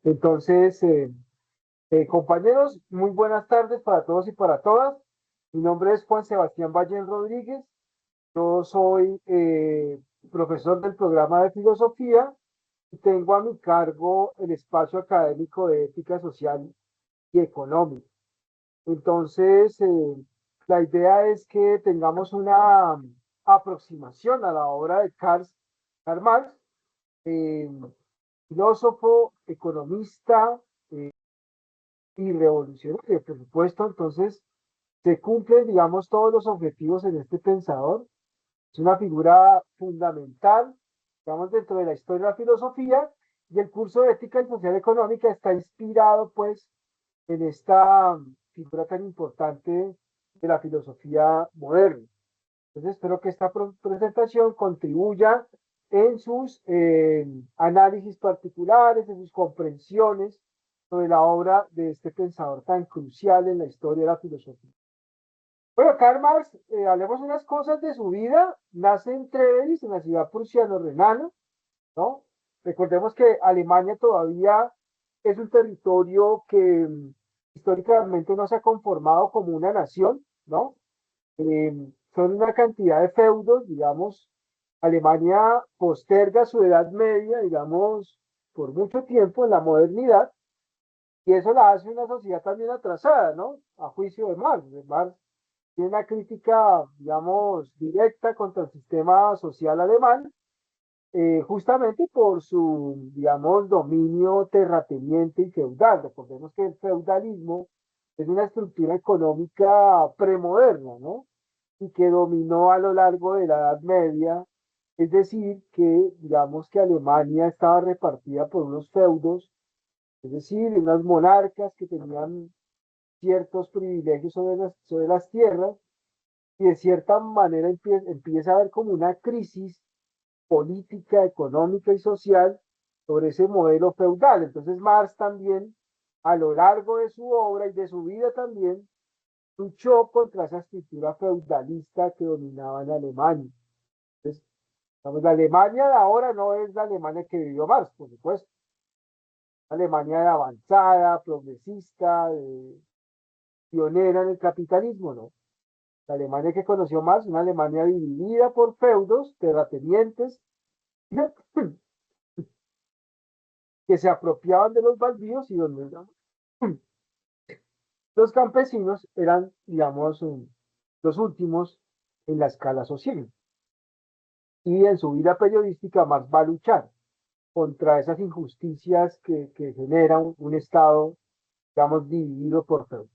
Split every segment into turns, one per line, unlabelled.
Entonces, compañeros, muy buenas tardes para todos y para todas. Mi nombre es Juan Sebastián Ballén Rodríguez. Yo soy profesor del programa de filosofía y tengo a mi cargo el espacio académico de ética social y económica. Entonces, la idea es que tengamos una aproximación a la obra de Karl Marx, eh, filósofo, economista, y revolucionario, por supuesto. Entonces, se cumplen, digamos, todos los objetivos en este pensador. Es una figura fundamental, digamos, dentro de la historia de la filosofía, y el curso de ética y social económica está inspirado, pues, en esta figura tan importante de la filosofía moderna. Entonces, espero que esta presentación contribuya en sus análisis particulares, en sus comprensiones sobre la obra de este pensador tan crucial en la historia de la filosofía. Bueno, Karl Marx, hablemos unas cosas de su vida. Nace en Treveris, en la ciudad prusiano-renana, ¿no? Recordemos que Alemania todavía es un territorio que históricamente no se ha conformado como una nación, ¿no? Eh, Son una cantidad de feudos, digamos. Alemania posterga su edad media, digamos, por mucho tiempo en la modernidad, y eso la hace una sociedad también atrasada, ¿no? A juicio de Marx. Marx tiene una crítica, digamos, directa contra el sistema social alemán, justamente por su, digamos, dominio terrateniente y feudal. Recordemos que el feudalismo es una estructura económica premoderna, ¿no? Y que dominó a lo largo de la Edad Media, es decir, que digamos que Alemania estaba repartida por unos feudos, es decir, unas monarcas que tenían ciertos privilegios sobre las tierras, y de cierta manera empieza a haber como una crisis política, económica y social sobre ese modelo feudal. Entonces Marx también, a lo largo de su obra y de su vida también, luchó contra esa estructura feudalista que dominaba en Alemania. Entonces, digamos, la Alemania de ahora no es la Alemania que vivió Marx, por supuesto. Alemania de avanzada, progresista, pionera en el capitalismo, ¿no? La Alemania que conoció Marx, una Alemania dividida por feudos, terratenientes, que se apropiaban de los baldíos y donde los campesinos eran, digamos, los últimos en la escala social. Y en su vida periodística, Marx va a luchar contra esas injusticias que genera un Estado, digamos, dividido por feudos.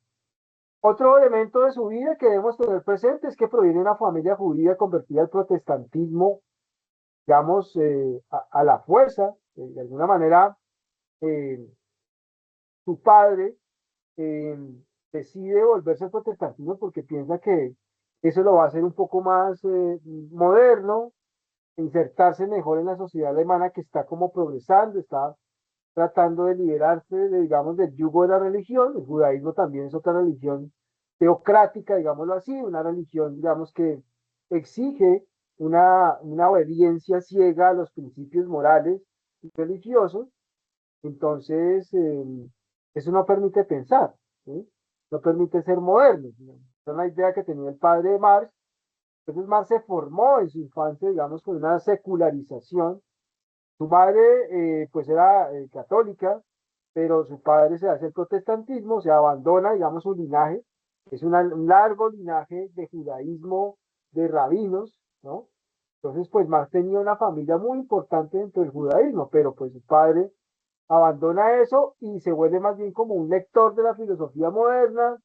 Otro elemento de su vida que debemos tener presente es que proviene de una familia judía convertida al protestantismo, digamos, a la fuerza. De alguna manera, eh, su padre eh, decide volverse al protestantismo porque piensa que eso lo va a hacer un poco más moderno, insertarse mejor en la sociedad alemana que está como progresando, está tratando de liberarse, digamos, del yugo de la religión. El judaísmo también es otra religión teocrática, digámoslo así, una religión, digamos, que exige una obediencia ciega a los principios morales y religiosos. Entonces, eso no permite pensar, ¿sí? No permite ser moderno. Esa es la idea que tenía el padre de Marx. Entonces, Marx se formó en su infancia, digamos, con una secularización. Su madre, pues, era católica, pero su padre se hace el protestantismo, se abandona, digamos, su linaje. Es un largo linaje de judaísmo, de rabinos, ¿no? Entonces, pues, Marx tenía una familia muy importante dentro del judaísmo, pero pues su padre abandona eso y se vuelve más bien como un lector de la filosofía moderna,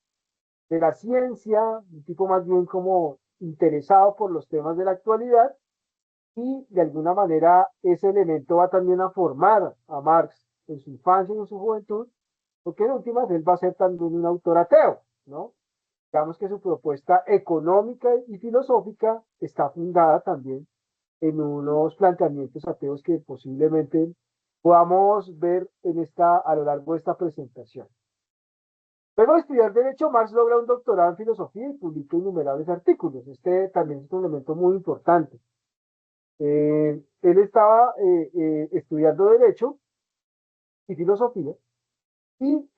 de la ciencia, un tipo más bien como interesado por los temas de la actualidad, y de alguna manera ese elemento va también a formar a Marx en su infancia y en su juventud, porque en últimas él va a ser también un autor ateo, ¿no? Digamos que su propuesta económica y filosófica está fundada también en unos planteamientos ateos que posiblemente podamos ver a lo largo de esta presentación. Luego de estudiar Derecho, Marx logra un doctorado en filosofía y publica innumerables artículos. Este también es un elemento muy importante. Él estaba estudiando Derecho y filosofía, y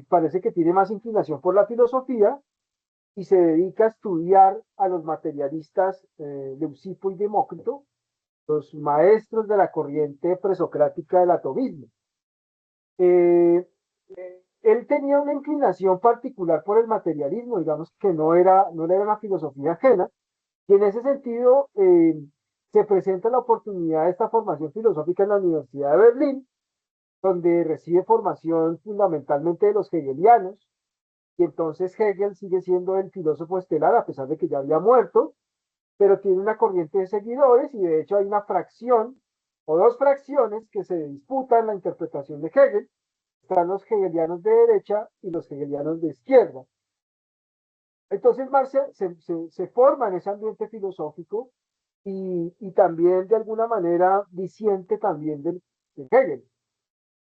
parece que tiene más inclinación por la filosofía y se dedica a estudiar a los materialistas Leucipo y Demócrito, los maestros de la corriente presocrática del atomismo. Eh, Él tenía una inclinación particular por el materialismo, digamos que no era una filosofía ajena, y en ese sentido se presenta la oportunidad de esta formación filosófica en la Universidad de Berlín, donde recibe formación fundamentalmente de los hegelianos, y entonces Hegel sigue siendo el filósofo estelar, a pesar de que ya había muerto, pero tiene una corriente de seguidores, y de hecho hay una fracción o dos fracciones que se disputan la interpretación de Hegel. Están los hegelianos de derecha y los hegelianos de izquierda. Entonces Marx se forma en ese ambiente filosófico y también de alguna manera disiente también de Hegel.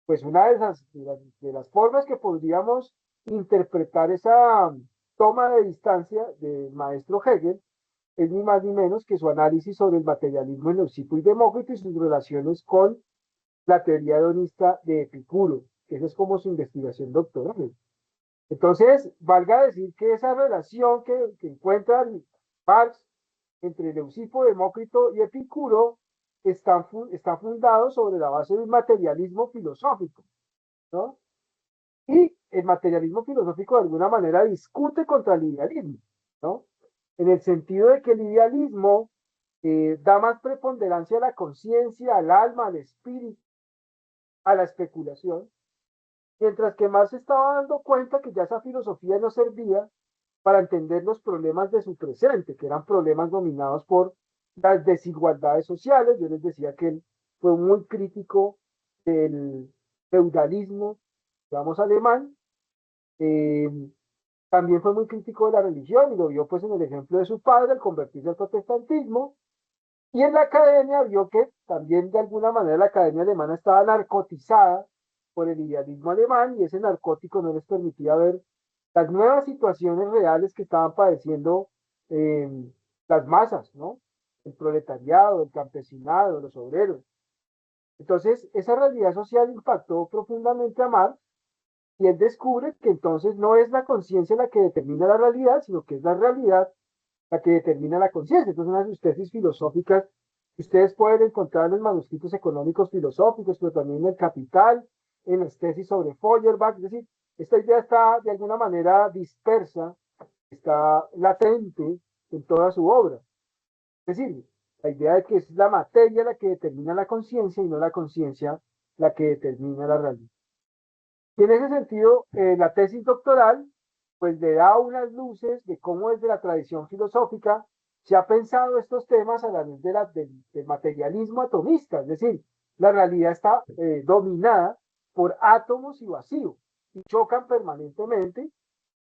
Pues una de las formas que podríamos interpretar esa toma de distancia del maestro Hegel es ni más ni menos que su análisis sobre el materialismo en Leucipo y Demócrito y sus relaciones con la teoría hedonista de Epicuro, que esa es como su investigación doctoral. Entonces, valga decir que esa relación que encuentran Marx entre Leucipo, Demócrito y Epicuro está fundado sobre la base de un materialismo filosófico, ¿no? Y el materialismo filosófico de alguna manera discute contra el idealismo, ¿no? En el sentido de que el idealismo da más preponderancia a la conciencia, al alma, al espíritu, a la especulación, mientras que Marx se estaba dando cuenta que ya esa filosofía no servía para entender los problemas de su presente, que eran problemas dominados por las desigualdades sociales. Yo les decía que él fue muy crítico del feudalismo, digamos, alemán. Eh, También fue muy crítico de la religión y lo vio pues en el ejemplo de su padre al convertirse al protestantismo. Y en la academia vio que también de alguna manera la academia alemana estaba narcotizada por el idealismo alemán y ese narcótico no les permitía ver las nuevas situaciones reales que estaban padeciendo eh, las masas, ¿no? El proletariado, el campesinado, los obreros. Entonces, esa realidad social impactó profundamente a Marx y él descubre que entonces no es la conciencia la que determina la realidad, sino que es la realidad la que determina la conciencia. Entonces, una de sus tesis filosóficas que ustedes pueden encontrar en los manuscritos económicos filosóficos, pero también en el Capital, en las tesis sobre Feuerbach. Es decir, esta idea está de alguna manera dispersa, está latente en toda su obra. Es decir, la idea de que es la materia la que determina la conciencia y no la conciencia la que determina la realidad. Y en ese sentido, la tesis doctoral pues le da unas luces de cómo desde la tradición filosófica se ha pensado estos temas a la luz del materialismo atomista, es decir, la realidad está dominada por átomos y vacío y chocan permanentemente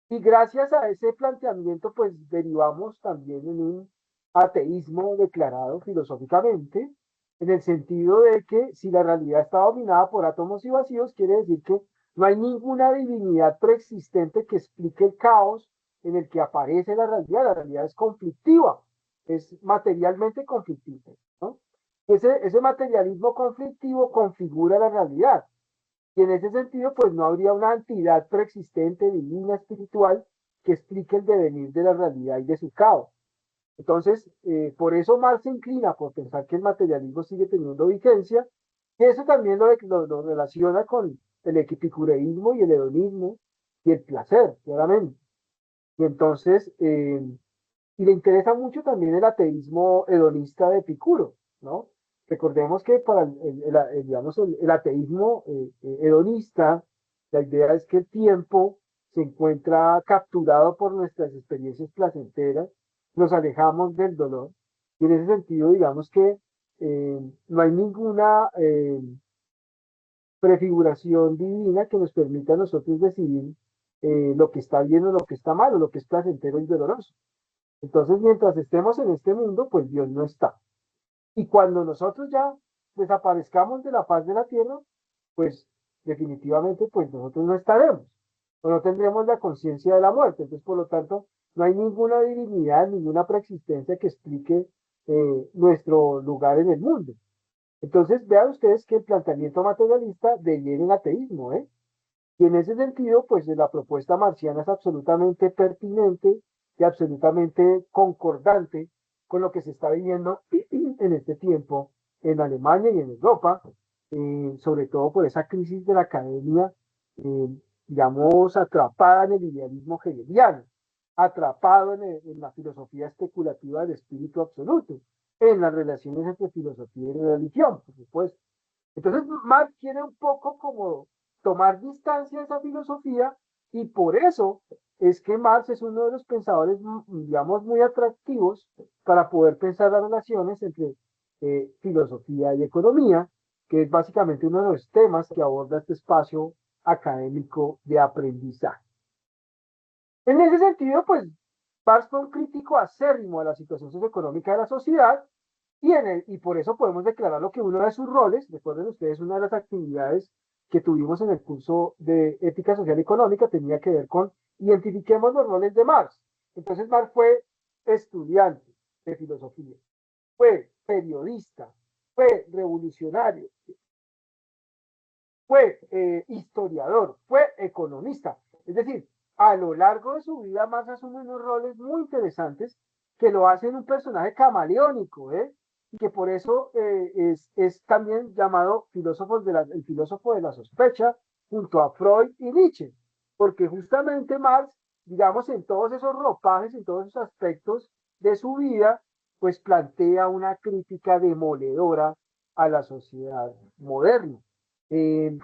y gracias a ese planteamiento pues derivamos también en un ateísmo declarado filosóficamente en el sentido de que si la realidad está dominada por átomos y vacíos, quiere decir que no hay ninguna divinidad preexistente que explique el caos en el que aparece la realidad es conflictiva, es materialmente conflictiva, ¿no? Ese materialismo conflictivo configura la realidad, y en ese sentido, pues no habría una entidad preexistente, divina, espiritual, que explique el devenir de la realidad y de su caos. Entonces, por eso Marx se inclina por pensar que el materialismo sigue teniendo vigencia, y eso también lo relaciona con el epicureísmo y el hedonismo y el placer, claramente. Y entonces, y le interesa mucho también el ateísmo hedonista de Epicuro, ¿no? Recordemos que para digamos, el ateísmo hedonista, la idea es que el tiempo se encuentra capturado por nuestras experiencias placenteras, nos alejamos del dolor, y en ese sentido, digamos que no hay ninguna prefiguración divina que nos permita a nosotros decidir lo que está bien o lo que está mal, o lo que es placentero y doloroso. Entonces, mientras estemos en este mundo, pues Dios no está. Y cuando nosotros ya desaparezcamos de la faz de la tierra, pues definitivamente, pues nosotros no estaremos, o no tendremos la conciencia de la muerte. Entonces, por lo tanto, no hay ninguna divinidad, ninguna preexistencia que explique nuestro lugar en el mundo. Entonces, vean ustedes que el planteamiento materialista deviene en ateísmo, ¿eh? Y en ese sentido, pues la propuesta marciana es absolutamente pertinente y absolutamente concordante con lo que se está viviendo en este tiempo en Alemania y en Europa, sobre todo por esa crisis de la academia, eh, digamos, atrapada en el idealismo hegeliano, atrapado en la filosofía especulativa del espíritu absoluto, en las relaciones entre filosofía y religión, por supuesto. Entonces, Marx quiere un poco como tomar distancia de esa filosofía y por eso es que Marx es uno de los pensadores, digamos, muy atractivos para poder pensar las relaciones entre filosofía y economía, que es básicamente uno de los temas que aborda este espacio académico de aprendizaje. En ese sentido, pues, Marx fue un crítico acérrimo de la situación socioeconómica de la sociedad y por eso podemos declararlo que uno de sus roles, recuerden ustedes, una de las actividades que tuvimos en el curso de Ética Social y Económica tenía que ver con identifiquemos los roles de Marx. Entonces Marx fue estudiante de filosofía, fue periodista, fue revolucionario, fue historiador, fue economista. Es decir, a lo largo de su vida Marx asume unos roles muy interesantes que lo hacen un personaje camaleónico, ¿eh? Y que por eso es también llamado el filósofo de la sospecha junto a Freud y Nietzsche, porque justamente Marx, digamos, en todos esos ropajes, en todos esos aspectos de su vida, pues plantea una crítica demoledora a la sociedad moderna. Eh,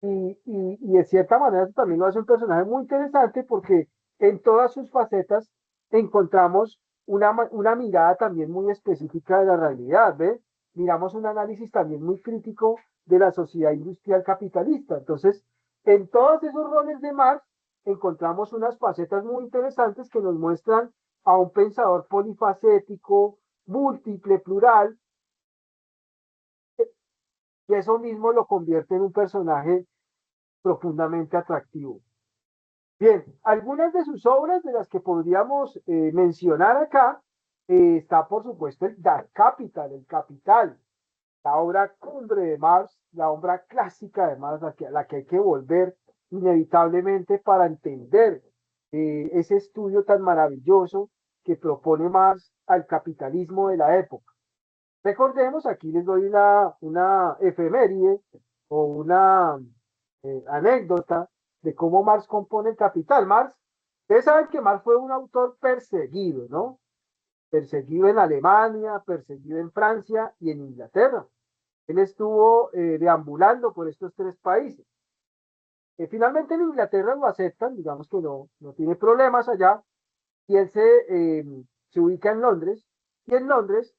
y de cierta manera también lo hace un personaje muy interesante porque en todas sus facetas encontramos una mirada también muy específica de la realidad, ¿ve? Miramos un análisis también muy crítico de la sociedad industrial capitalista. Entonces, en todos esos roles de Marx encontramos unas facetas muy interesantes que nos muestran a un pensador polifacético, múltiple, plural, y eso mismo lo convierte en un personaje profundamente atractivo. Bien, algunas de sus obras de las que podríamos mencionar acá, está por supuesto el Der Capital, el Capital, la obra cumbre de Marx, la obra clásica de Marx, la que hay que volver inevitablemente para entender ese estudio tan maravilloso que propone Marx al capitalismo de la época. Recordemos, aquí les doy una efeméride o una anécdota de cómo Marx compone el Capital. Marx, ustedes saben que Marx fue un autor perseguido, ¿no? Perseguido en Alemania, perseguido en Francia y en Inglaterra. Él estuvo deambulando por estos tres países. Finalmente en Inglaterra lo aceptan, digamos que no tiene problemas allá, y él se ubica en Londres, y en Londres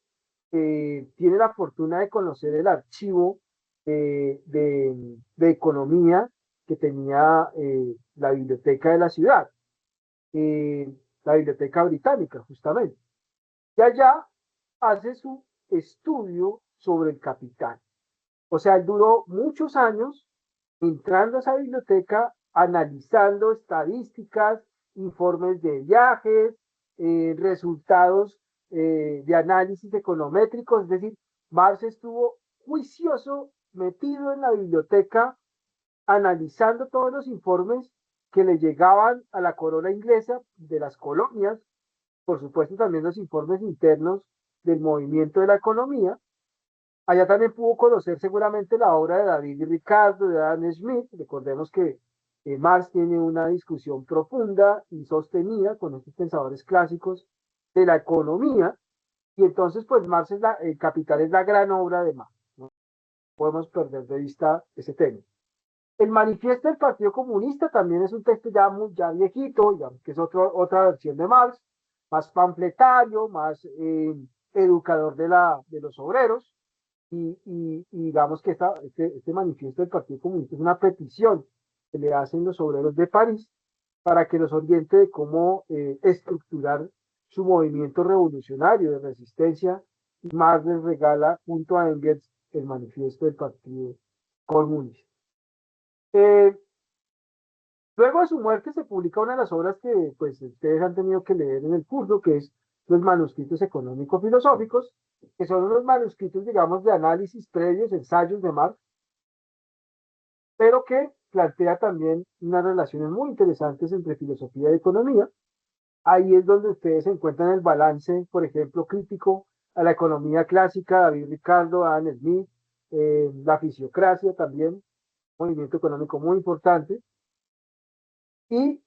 tiene la fortuna de conocer el archivo de economía que tenía la biblioteca de la ciudad, eh, la biblioteca británica, justamente. Y allá hace su estudio sobre el capital. O sea, él duró muchos años entrando a esa biblioteca, analizando estadísticas, informes de viajes, resultados de análisis econométricos, es decir, Marx estuvo juicioso, metido en la biblioteca, analizando todos los informes que le llegaban a la corona inglesa de las colonias, por supuesto también los informes internos del movimiento de la economía. Allá también pudo conocer seguramente la obra de David y Ricardo, de Adam Smith. Recordemos que Marx tiene una discusión profunda y sostenida con estos pensadores clásicos de la economía. Y entonces, pues Marx el Capital es la gran obra de Marx. No podemos perder de vista ese tema. El manifiesto del Partido Comunista también es un texto ya viejito, digamos, que es otra versión de Marx, más panfletario, más educador de los obreros y digamos que este manifiesto del Partido Comunista es una petición que le hacen los obreros de París para que los oriente de cómo estructurar su movimiento revolucionario de resistencia. Y Marx les regala junto a Engels el manifiesto del Partido Comunista. Eh, Luego de su muerte se publica una de las obras que pues ustedes han tenido que leer en el curso, que es los manuscritos económico-filosóficos, que son unos manuscritos, digamos, de análisis previos, ensayos de Marx, pero que plantea también unas relaciones muy interesantes entre filosofía y economía. Ahí es donde ustedes encuentran el balance, por ejemplo, crítico a la economía clásica, David Ricardo, Adam Smith, la fisiocracia también, movimiento económico muy importante, y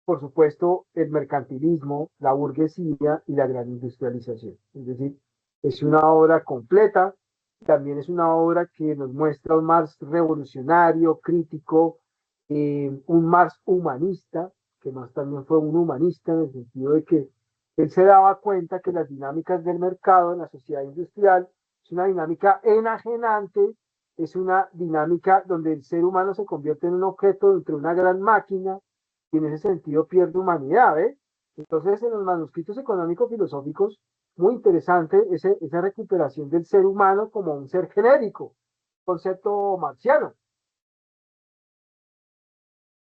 por supuesto el mercantilismo, la burguesía y la gran industrialización. Es decir, es una obra completa, también es una obra que nos muestra un Marx revolucionario, crítico, un Marx humanista, que más también fue un humanista en el sentido de que él se daba cuenta que las dinámicas del mercado en la sociedad industrial es una dinámica enajenante, es una dinámica donde el ser humano se convierte en un objeto dentro de una gran máquina y en ese sentido pierde humanidad, ¿eh? Entonces, en los manuscritos económico-filosóficos, muy interesante esa recuperación del ser humano como un ser genérico, concepto marxiano.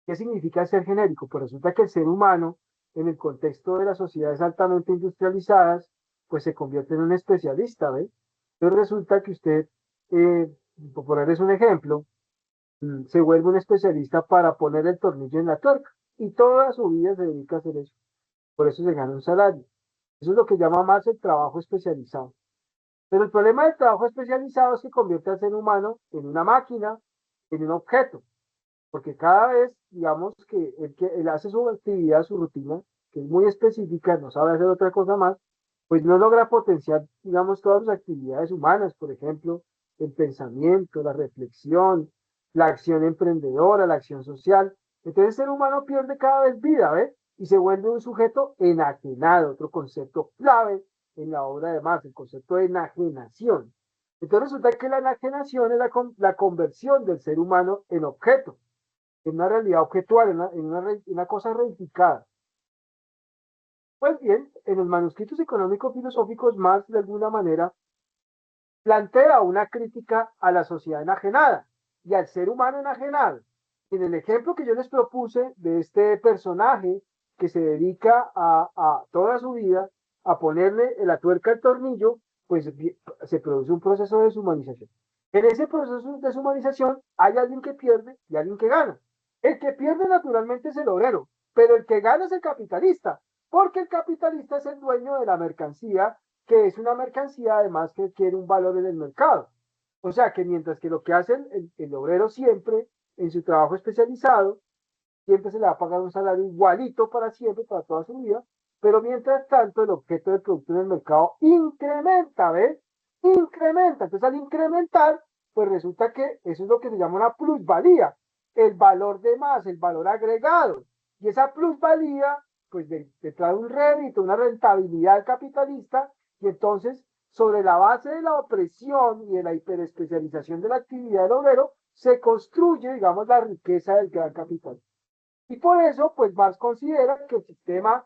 ¿Qué significa ser genérico? Pues resulta que el ser humano, en el contexto de las sociedades altamente industrializadas, pues se convierte en un especialista, ¿ve? Entonces resulta que usted, por ponerles un ejemplo, se vuelve un especialista para poner el tornillo en la tuerca y toda su vida se dedica a hacer eso. Por eso se gana un salario. Eso es lo que llama más el trabajo especializado. Pero el problema del trabajo especializado es que convierte al ser humano en una máquina, en un objeto, porque cada vez, digamos, que él hace su actividad, su rutina, que es muy específica, no sabe hacer otra cosa más, pues no logra potenciar, digamos, todas sus actividades humanas, por ejemplo, el pensamiento, la reflexión, la acción emprendedora, la acción social. Entonces el ser humano pierde cada vez vida, ¿ves? Y se vuelve un sujeto enajenado, otro concepto clave en la obra de Marx, el concepto de enajenación. Entonces resulta que la enajenación es la conversión del ser humano en objeto, en una realidad objetual, en una cosa reificada. Pues bien, en los manuscritos económico-filosóficos, Marx de alguna manera plantea una crítica a la sociedad enajenada y al ser humano enajenado. En el ejemplo que yo les propuse de este personaje que se dedica a toda su vida a ponerle la tuerca al tornillo, pues se produce un proceso de deshumanización. En ese proceso de deshumanización hay alguien que pierde y alguien que gana. El que pierde naturalmente es el obrero, pero el que gana es el capitalista, porque el capitalista es el dueño de la mercancía, que es una mercancía además que quiere un valor en el mercado. O sea que mientras que lo que hace el obrero siempre en su trabajo especializado, siempre se le va a pagar un salario igualito para siempre, para toda su vida, pero mientras tanto el objeto de producto en el mercado incrementa, ¿ves? Incrementa. Entonces al incrementar, pues resulta que eso es lo que se llama una plusvalía, el valor de más, el valor agregado. Y esa plusvalía, pues trae un rédito, una rentabilidad capitalista, y entonces sobre la base de la opresión y de la hiperespecialización de la actividad del obrero, se construye, digamos, la riqueza del gran capital. Y por eso, pues Marx considera que el sistema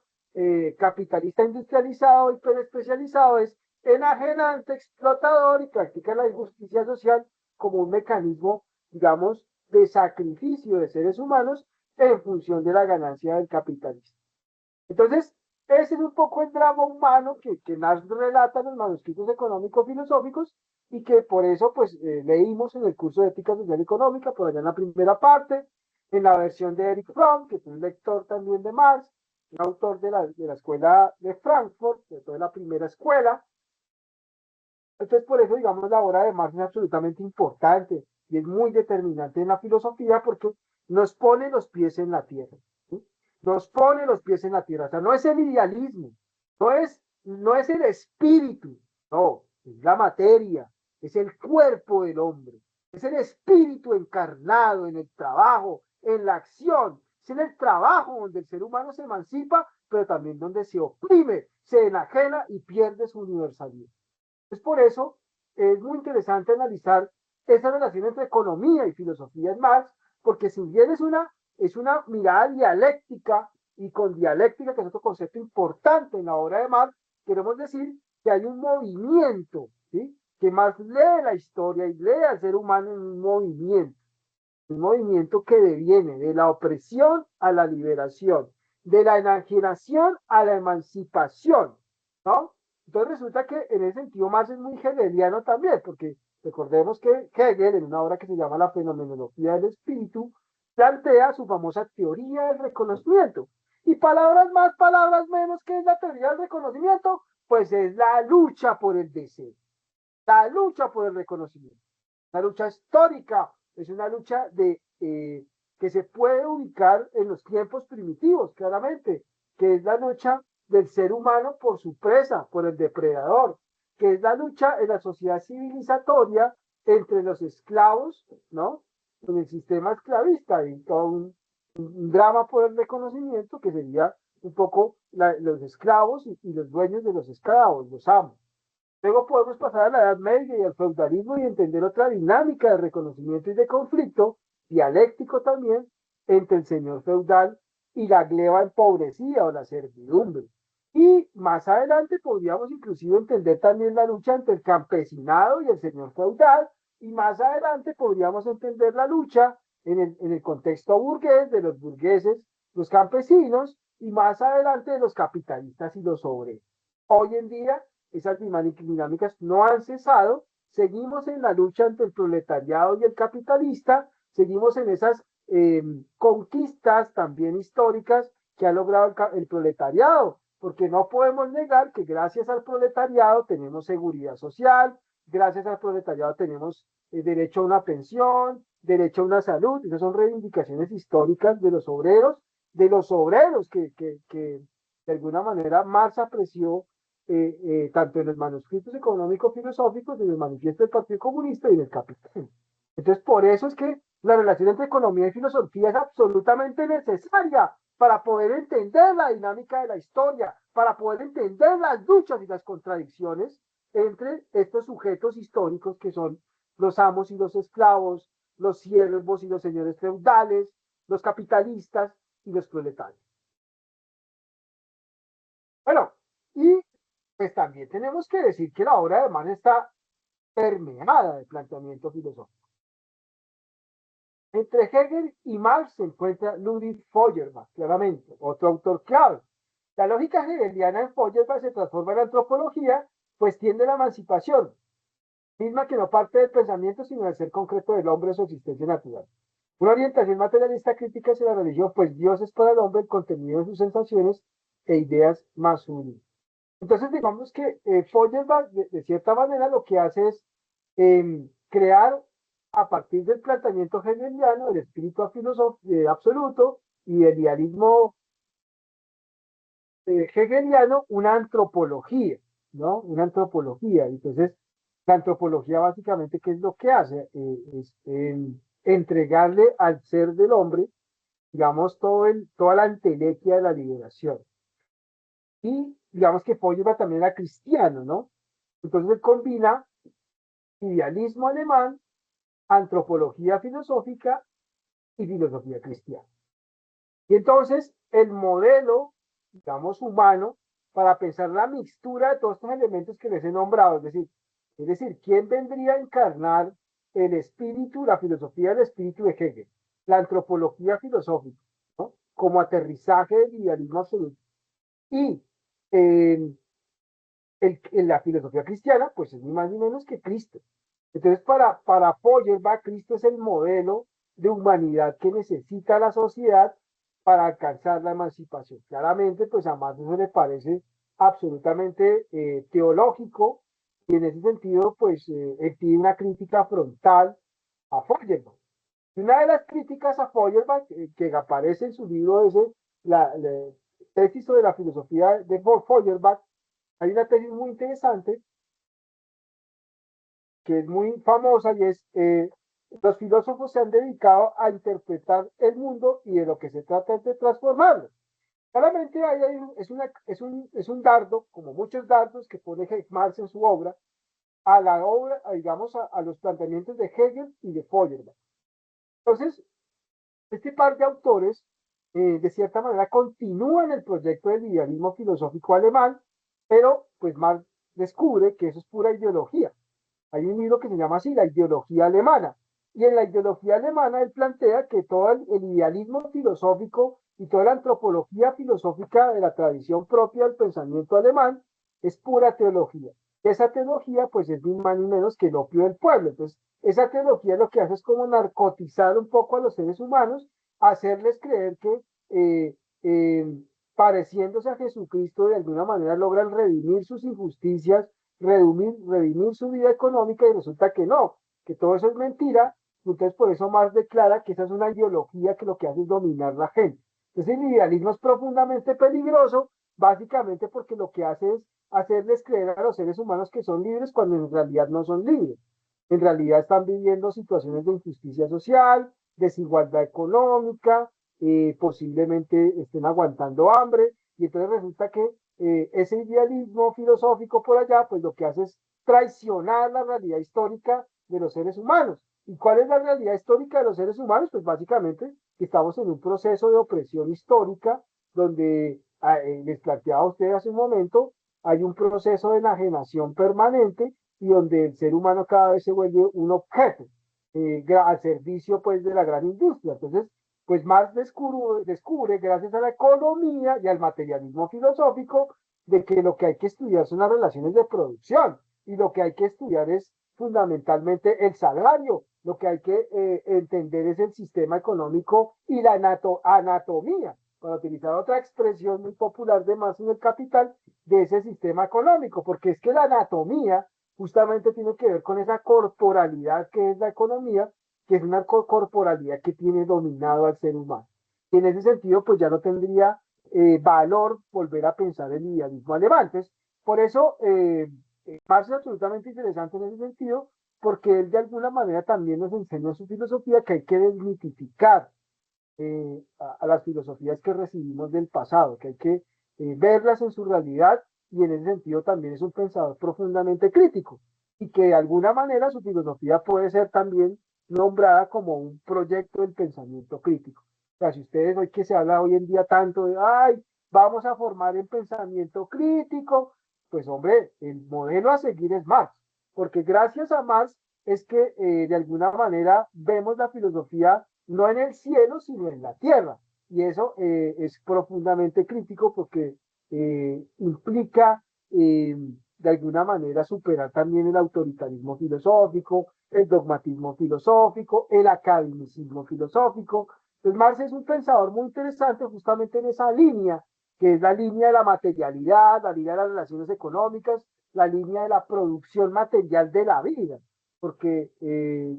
capitalista industrializado y hiperespecializado es enajenante, explotador y practica la injusticia social como un mecanismo, digamos, de sacrificio de seres humanos en función de la ganancia del capitalismo. Entonces, ese es un poco el drama humano que Marx relata en los manuscritos económico-filosóficos y que por eso pues leímos en el curso de Ética Social y Económica, por allá en la primera parte, en la versión de Eric Fromm, que es un lector también de Marx, un autor de la escuela de Frankfurt, de toda la primera escuela. Entonces, por eso, digamos, la obra de Marx es absolutamente importante y es muy determinante en la filosofía porque nos pone los pies en la tierra. ¿Sí? Nos pone los pies en la tierra. O sea, no es el idealismo, no es el espíritu, no, es la materia, es el cuerpo del hombre, es el espíritu encarnado en el trabajo, en la acción. Es en el trabajo donde el ser humano se emancipa, pero también donde se oprime, se enajena y pierde su universalidad. Es por eso es muy interesante analizar esa relación entre economía y filosofía en Marx, porque si bien es una mirada dialéctica, y con dialéctica, que es otro concepto importante en la obra de Marx, queremos decir que hay un movimiento, ¿sí? Que Marx lee la historia y lee al ser humano en un movimiento que deviene de la opresión a la liberación, de la enajenación a la emancipación. ¿no? Entonces resulta que en ese sentido Marx es muy hegeliano también, porque recordemos que Hegel, en una obra que se llama La fenomenología del espíritu, plantea su famosa teoría del reconocimiento. Y palabras más, palabras menos, que es la teoría del reconocimiento, pues es la lucha por el deseo, la lucha por el reconocimiento, una lucha histórica, es una lucha que se puede ubicar en los tiempos primitivos, claramente, que es la lucha del ser humano por su presa, por el depredador, que es la lucha en la sociedad civilizatoria entre los esclavos, ¿no? En el sistema esclavista y todo un drama por el reconocimiento que sería un poco los esclavos y los dueños de los esclavos, los amos. Luego podemos pasar a la Edad Media y al feudalismo y entender otra dinámica de reconocimiento y de conflicto, dialéctico también, entre el señor feudal y la gleba empobrecida o la servidumbre. Y más adelante podríamos inclusive entender también la lucha entre el campesinado y el señor feudal, y más adelante podríamos entender la lucha en el contexto burgués de los burgueses, los campesinos, y más adelante de los capitalistas y los obreros. Hoy en día esas dinámicas no han cesado, seguimos en la lucha entre el proletariado y el capitalista, seguimos en esas conquistas también históricas que ha logrado el proletariado, porque no podemos negar que gracias al proletariado tenemos seguridad social, gracias al proletariado tenemos derecho a una pensión, derecho a una salud, esas son reivindicaciones históricas de los obreros que de alguna manera Marx apreció tanto en los manuscritos económicos filosóficos, en el manifiesto del Partido Comunista y en el Capital. Entonces, por eso es que la relación entre economía y filosofía es absolutamente necesaria para poder entender la dinámica de la historia, para poder entender las luchas y las contradicciones entre estos sujetos históricos que son los amos y los esclavos, los siervos y los señores feudales, los capitalistas y los proletarios. Bueno, y pues también tenemos que decir que la obra de Marx está permeada de planteamiento filosófico. Entre Hegel y Marx se encuentra Ludwig Feuerbach, claramente, otro autor clave. La lógica hegeliana en Feuerbach se transforma en antropología, pues tiende a la emancipación, misma que no parte del pensamiento, sino del ser concreto del hombre o su existencia natural. Una orientación materialista crítica hacia la religión, pues Dios es para el hombre el contenido de sus sensaciones e ideas más únicas. Entonces, digamos que Feuerbach, de cierta manera, lo que hace es crear a partir del planteamiento hegeliano, el espíritu absoluto y el idealismo hegeliano, una antropología, ¿no? Una antropología. Entonces, la antropología básicamente, ¿qué es lo que hace? Es entregarle al ser del hombre, digamos, toda la entelequia de la liberación. Y digamos que Feuerbach también era cristiano, ¿no? Entonces él combina idealismo alemán, antropología filosófica y filosofía cristiana. Y entonces el modelo, digamos, humano, para pensar la mixtura de todos estos elementos que les he nombrado, es decir, ¿quién vendría a encarnar el espíritu, la filosofía del espíritu de Hegel? La antropología filosófica, ¿no? Como aterrizaje del idealismo absoluto. Y eh, en la filosofía cristiana, pues es ni más ni menos que Cristo. Entonces, para Feuerbach, Cristo es el modelo de humanidad que necesita la sociedad para alcanzar la emancipación. Claramente, pues a Marx eso le parece absolutamente teológico y en ese sentido, pues él tiene una crítica frontal a Feuerbach. Una de las críticas a Feuerbach que aparece en su libro ese, la tesis sobre la filosofía de Feuerbach, hay una tesis muy interesante que es muy famosa y es, los filósofos se han dedicado a interpretar el mundo y de lo que se trata es de transformarlo. Claramente es un dardo, como muchos dardos que pone Marx en su obra, a la obra, digamos, a los planteamientos de Hegel y de Feuerbach. Entonces, este par de autores, de cierta manera, continúan el proyecto del idealismo filosófico alemán, pero pues Marx descubre que eso es pura ideología. Hay un libro que se llama así, La ideología alemana. Y en la ideología alemana él plantea que todo el idealismo filosófico y toda la antropología filosófica de la tradición propia del pensamiento alemán es pura teología. Esa teología pues es ni más ni menos que el opio del pueblo. Entonces, esa teología lo que hace es como narcotizar un poco a los seres humanos, hacerles creer que eh, eh, pareciéndose a Jesucristo de alguna manera logran redimir sus injusticias, redimir su vida económica y resulta que no, que todo eso es mentira. Entonces por eso Marx declara que esa es una ideología que lo que hace es dominar la gente. Entonces el idealismo es profundamente peligroso, básicamente porque lo que hace es hacerles creer a los seres humanos que son libres cuando en realidad no son libres. En realidad están viviendo situaciones de injusticia social, desigualdad económica, posiblemente estén aguantando hambre, y entonces resulta que ese idealismo filosófico por allá, pues lo que hace es traicionar la realidad histórica de los seres humanos. ¿Y cuál es la realidad histórica de los seres humanos? Pues básicamente que estamos en un proceso de opresión histórica donde les planteaba a usted hace un momento, hay un proceso de enajenación permanente y donde el ser humano cada vez se vuelve un objeto al servicio pues de la gran industria. Entonces, pues Marx descubre, gracias a la economía y al materialismo filosófico, de que lo que hay que estudiar son las relaciones de producción y lo que hay que estudiar es fundamentalmente el salario, lo que hay que entender es el sistema económico y la anatomía, para utilizar otra expresión muy popular de Marx en el Capital, de ese sistema económico, porque es que la anatomía justamente tiene que ver con esa corporalidad que es la economía, que es una corporalidad que tiene dominado al ser humano. Y en ese sentido, pues ya no tendría valor volver a pensar el idealismo alemán. Entonces, por eso, Marx es absolutamente interesante en ese sentido, porque él de alguna manera también nos enseña en su filosofía que hay que desmitificar a las filosofías que recibimos del pasado, que hay que verlas en su realidad y en ese sentido también es un pensador profundamente crítico y que de alguna manera su filosofía puede ser también nombrada como un proyecto del pensamiento crítico. O sea, si ustedes hoy que se habla hoy en día tanto de, ay, vamos a formar el pensamiento crítico, pues hombre, el modelo a seguir es Marx, porque gracias a Marx es que de alguna manera vemos la filosofía no en el cielo, sino en la tierra. Y eso es profundamente crítico porque implica de alguna manera superar también el autoritarismo filosófico, el dogmatismo filosófico, el academicismo filosófico. Entonces Marx es un pensador muy interesante justamente en esa línea, que es la línea de la materialidad, la línea de las relaciones económicas, la línea de la producción material de la vida porque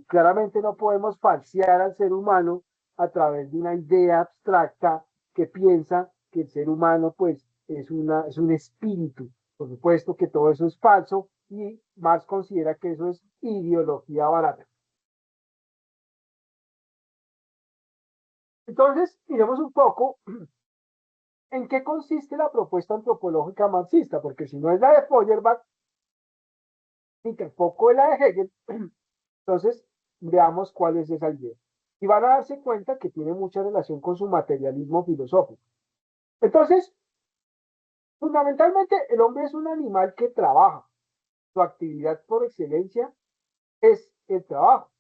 claramente no podemos falsear al ser humano a través de una idea abstracta que piensa que el ser humano pues es un espíritu. Por supuesto que todo eso es falso y Marx considera que eso es ideología barata. Entonces, miremos un poco en qué consiste la propuesta antropológica marxista, porque si no es la de Feuerbach, ni tampoco es la de Hegel, entonces veamos cuál es esa idea. Y van a darse cuenta que tiene mucha relación con su materialismo filosófico. Entonces, fundamentalmente, el hombre es un animal que trabaja. Su actividad por excelencia es el trabajo.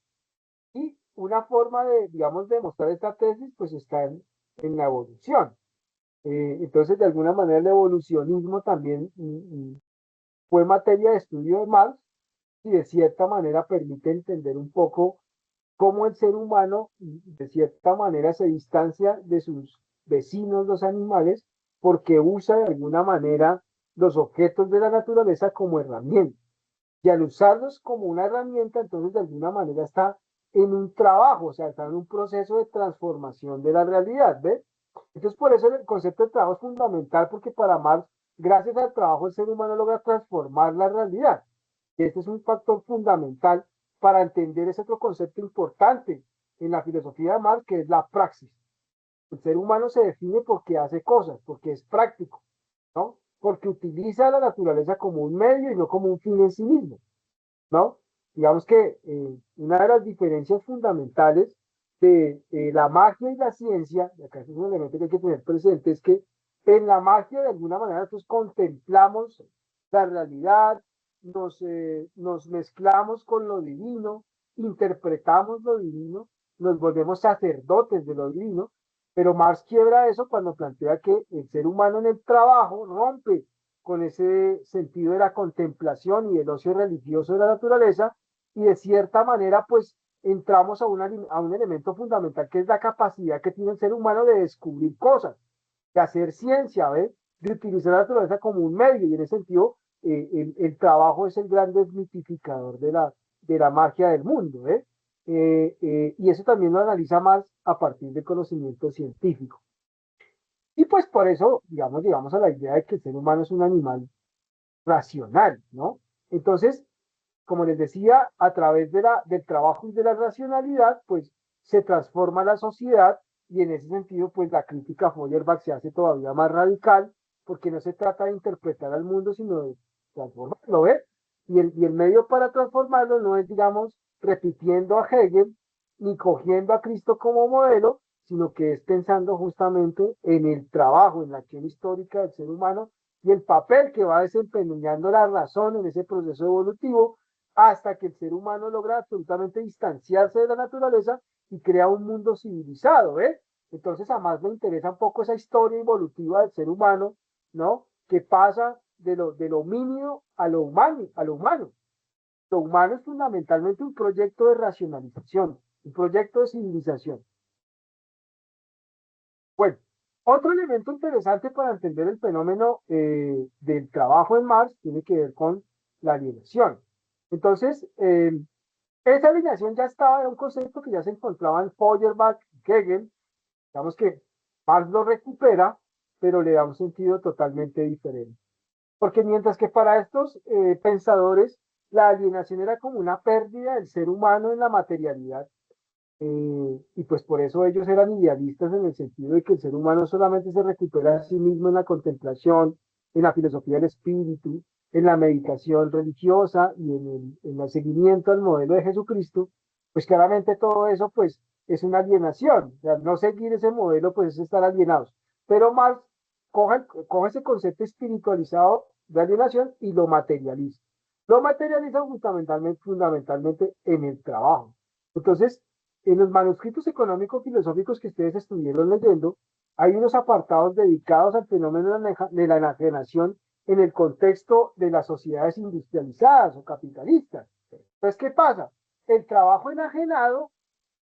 Y una forma de, digamos, de mostrar esta tesis, pues está en la evolución. Entonces, de alguna manera, el evolucionismo también fue materia de estudio de Marx y de cierta manera permite entender un poco cómo el ser humano de cierta manera se distancia de sus vecinos, los animales, porque usa de alguna manera los objetos de la naturaleza como herramienta. Y al usarlos como una herramienta, entonces de alguna manera está en un trabajo, o sea, está en un proceso de transformación de la realidad, ¿ves? Entonces, por eso el concepto de trabajo es fundamental, porque para Marx, gracias al trabajo, el ser humano logra transformar la realidad. Y este es un factor fundamental para entender ese otro concepto importante en la filosofía de Marx, que es la praxis. El ser humano se define porque hace cosas, porque es práctico, ¿no? Porque utiliza la naturaleza como un medio y no como un fin en sí mismo, ¿no? Digamos que una de las diferencias fundamentales de la magia y la ciencia, y acá es un elemento que hay que tener presente, es que en la magia de alguna manera nosotros contemplamos la realidad, nos mezclamos con lo divino, interpretamos lo divino, nos volvemos sacerdotes de lo divino, pero Marx quiebra eso cuando plantea que el ser humano en el trabajo rompe con ese sentido de la contemplación y del ocio religioso de la naturaleza, y de cierta manera, pues, entramos a un elemento fundamental que es la capacidad que tiene el ser humano de descubrir cosas, de hacer ciencia, ¿ves? De utilizar la naturaleza como un medio, y en ese sentido, el trabajo es el gran desmitificador de la magia del mundo, ¿eh? Y eso también lo analiza más a partir del conocimiento científico. Y pues por eso, digamos, llegamos a la idea de que el ser humano es un animal racional, ¿no? Entonces, como les decía, a través del trabajo y de la racionalidad, pues se transforma la sociedad, y en ese sentido, pues la crítica a Feuerbach se hace todavía más radical, porque no se trata de interpretar al mundo, sino de transformarlo, ¿ves? Y el medio para transformarlo no es, digamos, repitiendo a Hegel, ni cogiendo a Cristo como modelo, sino que es pensando justamente en el trabajo, en la acción histórica del ser humano y el papel que va desempeñando la razón en ese proceso evolutivo, hasta que el ser humano logra absolutamente distanciarse de la naturaleza y crea un mundo civilizado, ¿eh? Entonces, además me interesa un poco esa historia evolutiva del ser humano, ¿no? Que pasa de lo homínido a lo humano, a lo humano. Lo humano es fundamentalmente un proyecto de racionalización, un proyecto de civilización. Bueno, otro elemento interesante para entender el fenómeno del trabajo en Marx tiene que ver con la alienación. Entonces, esa alineación ya estaba, era un concepto que ya se encontraba en Feuerbach y Hegel. Digamos que Marx lo recupera, pero le da un sentido totalmente diferente. Porque mientras que para estos pensadores la alienación era como una pérdida del ser humano en la materialidad, y pues por eso ellos eran idealistas en el sentido de que el ser humano solamente se recupera a sí mismo en la contemplación, en la filosofía del espíritu, en la meditación religiosa y en el seguimiento al modelo de Jesucristo. Pues claramente todo eso pues es una alienación. O sea, no seguir ese modelo pues es estar alienados. Pero Marx coge ese concepto espiritualizado de alienación y lo materializa. Lo materializa fundamentalmente en el trabajo. Entonces, en los manuscritos económicos filosóficos que ustedes estuvieron leyendo, hay unos apartados dedicados al fenómeno de la enajenación en el contexto de las sociedades industrializadas o capitalistas. Entonces, ¿qué pasa? El trabajo enajenado,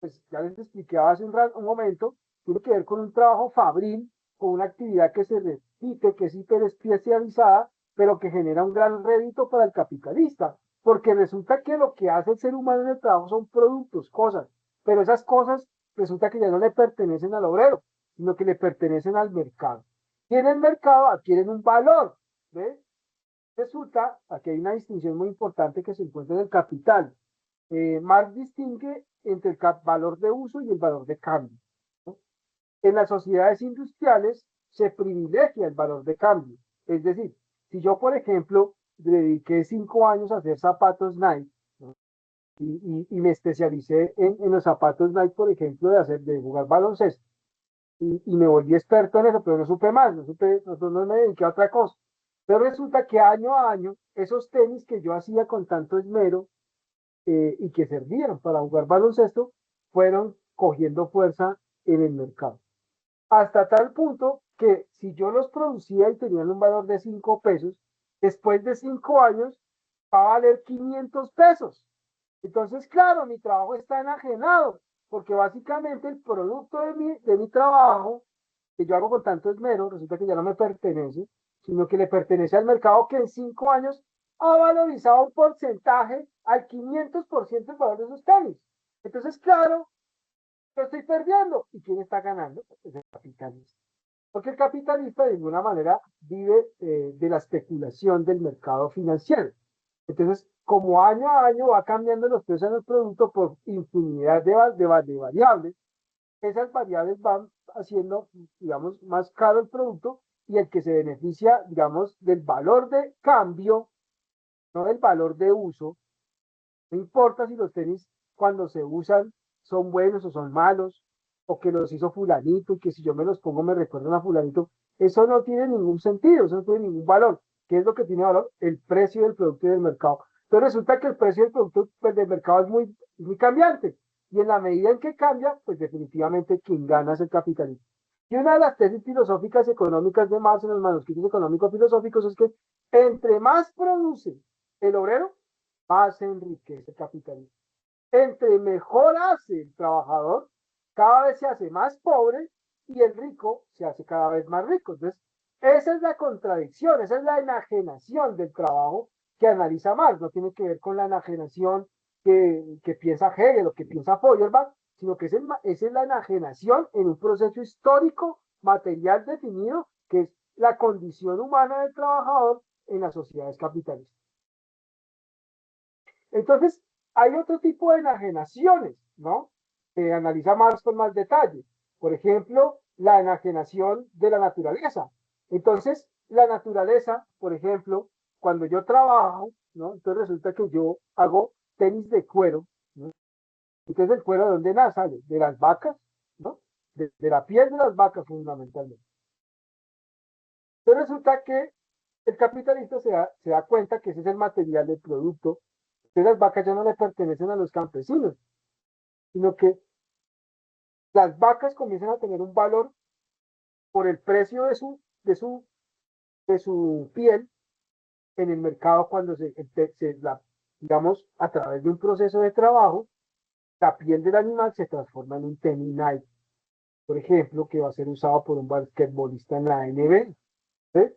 pues ya les explicaba hace un momento, tiene que ver con un trabajo fabril, con una actividad que se repite, que es hiperespecializada, pero que genera un gran rédito para el capitalista, porque resulta que lo que hace el ser humano en el trabajo son productos, cosas, pero esas cosas resulta que ya no le pertenecen al obrero, sino que le pertenecen al mercado. Y en el mercado adquieren un valor, ¿ves? Resulta, aquí hay una distinción muy importante que se encuentra en el capital. Marx distingue entre el valor de uso y el valor de cambio, ¿no? En las sociedades industriales se privilegia el valor de cambio. Es decir, si yo, por ejemplo, dediqué 5 años a hacer zapatos Nike, ¿no? y me especialicé en los zapatos Nike, por ejemplo, de jugar baloncesto, y me volví experto en eso, pero no supe más, no me dediqué a otra cosa. Pero resulta que año a año, esos tenis que yo hacía con tanto esmero, y que servían para jugar baloncesto, fueron cogiendo fuerza en el mercado. Hasta tal punto que si yo los producía y tenían un valor de 5 pesos, después de 5 años va a valer 500 pesos. Entonces, claro, mi trabajo está enajenado, porque básicamente el producto de mi trabajo, que yo hago con tanto esmero, resulta que ya no me pertenece, sino que le pertenece al mercado que en 5 años ha valorizado un porcentaje al 500% del valor de sus tenis. Entonces, claro, yo estoy perdiendo. ¿Y quién está ganando? Pues el capitalista. Porque el capitalista de alguna manera vive de la especulación del mercado financiero. Entonces, como año a año va cambiando los precios del producto por infinidad de variables, esas variables van haciendo, digamos, más caro el producto, y el que se beneficia, digamos, del valor de cambio, no del valor de uso. No importa si los tenis cuando se usan son buenos o son malos, o que los hizo fulanito y que si yo me los pongo me recuerdan a fulanito. Eso no tiene ningún sentido, eso no tiene ningún valor. ¿Qué es lo que tiene valor? El precio del producto y del mercado. Pero resulta que el precio del producto, pues, del mercado es muy cambiante. Y en la medida en que cambia, pues definitivamente quien gana es el capitalista. Y una de las tesis filosóficas económicas de Marx en los manuscritos económicos filosóficos es que entre más produce el obrero, más se enriquece el capitalista. Entre mejor hace el trabajador, cada vez se hace más pobre y el rico se hace cada vez más rico. Entonces, esa es la contradicción, esa es la enajenación del trabajo que analiza Marx. No tiene que ver con la enajenación que piensa Hegel o que piensa Feuerbach, sino que es la enajenación en un proceso histórico material definido, que es la condición humana del trabajador en las sociedades capitalistas. Entonces, hay otro tipo de enajenaciones, ¿no? Que analiza Marx con más detalle. Por ejemplo, la enajenación de la naturaleza. Entonces, la naturaleza, por ejemplo, cuando yo trabajo, ¿no? Entonces resulta que yo hago tenis de cuero, ¿no? Entonces, ¿el cuero de dónde nace? De las vacas, ¿no? De la piel de las vacas fundamentalmente. Entonces resulta que el capitalista se da cuenta que ese es el material del producto. Entonces las vacas ya no le pertenecen a los campesinos, sino que las vacas comienzan a tener un valor por el precio de su piel en el mercado cuando digamos, a través de un proceso de trabajo, la piel del animal se transforma en un tenis Nike, por ejemplo, que va a ser usado por un basquetbolista en la NBA. ¿Sí?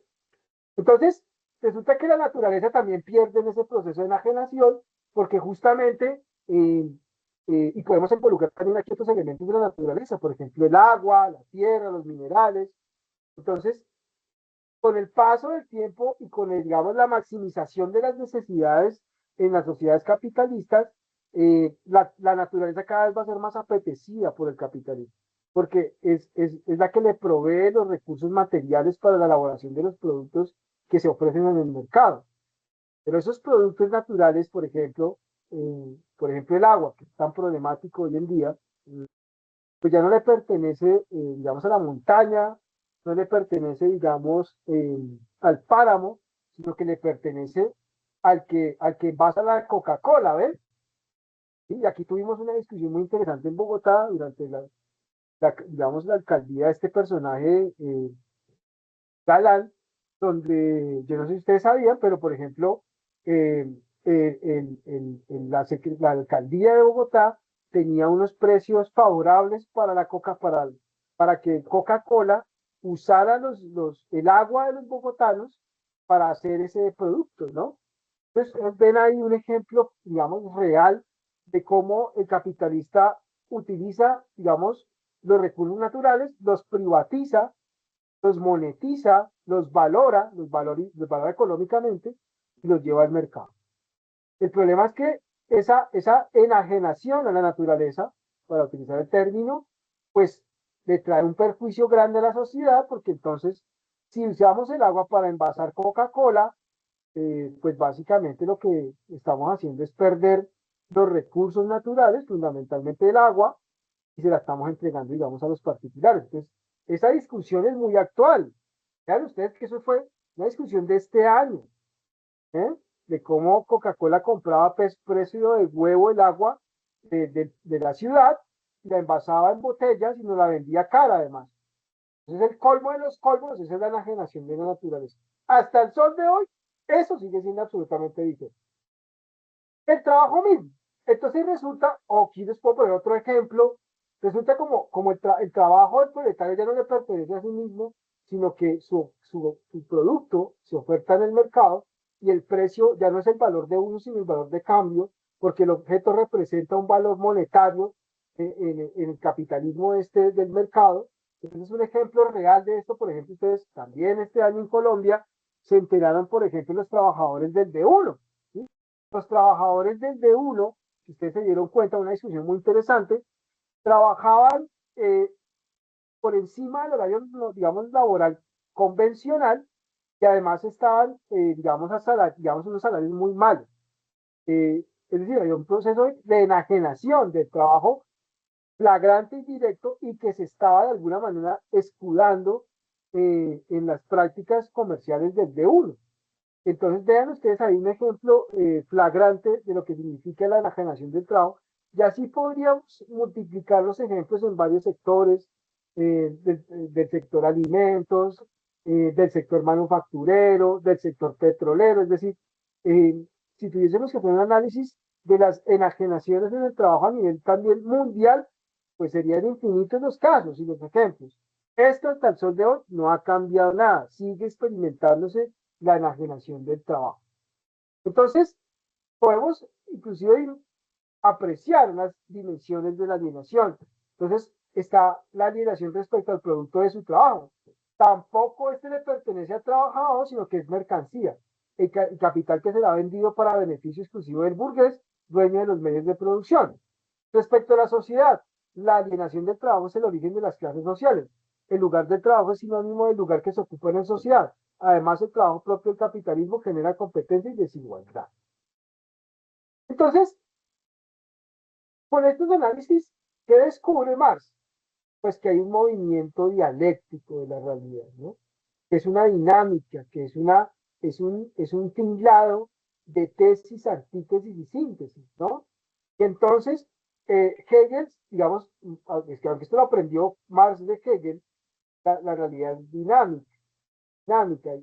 Entonces, resulta que la naturaleza también pierde en ese proceso de enajenación, porque justamente, y podemos involucrar también aquí otros elementos de la naturaleza, por ejemplo, el agua, la tierra, los minerales. Entonces, con el paso del tiempo y con, digamos, la maximización de las necesidades en las sociedades capitalistas, la naturaleza cada vez va a ser más apetecida por el capitalismo, porque es la que le provee los recursos materiales para la elaboración de los productos que se ofrecen en el mercado. Pero esos productos naturales, por ejemplo el agua, que es tan problemático hoy en día, pues ya no le pertenece, digamos, a la montaña, no le pertenece, digamos, al páramo, sino que le pertenece al que envasa la Coca-Cola, ¿ves? Y aquí tuvimos una discusión muy interesante en Bogotá durante digamos, la alcaldía de este personaje, Galán, donde yo no sé si ustedes sabían, pero por ejemplo, eh, la alcaldía de Bogotá tenía unos precios favorables para para que Coca-Cola usara el agua de los bogotanos para hacer ese producto, ¿no? Entonces, ven ahí un ejemplo, digamos, real de cómo el capitalista utiliza, digamos, los recursos naturales, los privatiza, los monetiza, los valora económicamente y los lleva al mercado. El problema es que esa enajenación a la naturaleza, para utilizar el término, pues le trae un perjuicio grande a la sociedad, porque entonces, si usamos el agua para envasar Coca-Cola, pues básicamente lo que estamos haciendo es perder los recursos naturales, fundamentalmente el agua, y se la estamos entregando, digamos, a los particulares. Entonces, esa discusión es muy actual. Vean ustedes que eso fue una discusión de este año, ¿eh? De cómo Coca-Cola compraba precio de huevo el agua de la ciudad, la envasaba en botellas y nos la vendía cara además. Entonces el colmo de los colmos, esa es la enajenación de la naturaleza. Hasta el sol de hoy, eso sigue siendo absolutamente diferente. El trabajo mismo. Entonces resulta, o aquí les puedo poner otro ejemplo, resulta como el trabajo del proletario ya no le pertenece a sí mismo, sino que su producto se oferta en el mercado y el precio ya no es el valor de uno, sino el valor de cambio, porque el objeto representa un valor monetario en el capitalismo del mercado. Entonces es un ejemplo real de esto. Por ejemplo, ustedes también este año en Colombia se enteraron, por ejemplo, los trabajadores del D1. ¿Sí? Los trabajadores del D1, si ustedes se dieron cuenta, una discusión muy interesante, trabajaban por encima del horario, digamos, laboral convencional y además estaban, digamos, unos salarios muy malos. Es decir, había un proceso de enajenación del trabajo flagrante y directo y que se estaba de alguna manera escudando en las prácticas comerciales del D1. Entonces, vean ustedes ahí un ejemplo flagrante de lo que significa la enajenación del trabajo. Y así podríamos multiplicar los ejemplos en varios sectores, del sector alimentos, del sector manufacturero, del sector petrolero. Es decir, eh, si tuviésemos que hacer un análisis de las enajenaciones en el trabajo a nivel también mundial, pues serían infinitos los casos y los ejemplos. Esto hasta el sol de hoy no ha cambiado nada, sigue experimentándose la enajenación del trabajo. Entonces, podemos inclusive apreciar las dimensiones de la alienación. Entonces, está la alienación respecto al producto de su trabajo. Tampoco este le pertenece al trabajador, sino que es mercancía. El capital que será vendido para beneficio exclusivo del burgués, dueño de los medios de producción. Respecto a la sociedad, la alienación del trabajo es el origen de las clases sociales. El lugar del trabajo es sinónimo del lugar que se ocupa en la sociedad. Además, el trabajo propio del capitalismo genera competencia y desigualdad. Entonces, con estos análisis, ¿qué descubre Marx? Pues que hay un movimiento dialéctico de la realidad, ¿no? Que es una dinámica, que es un tinglado de tesis, antítesis y síntesis, ¿no? Y entonces, Hegel, digamos, es que aunque esto lo aprendió Marx de Hegel, la realidad es dinámica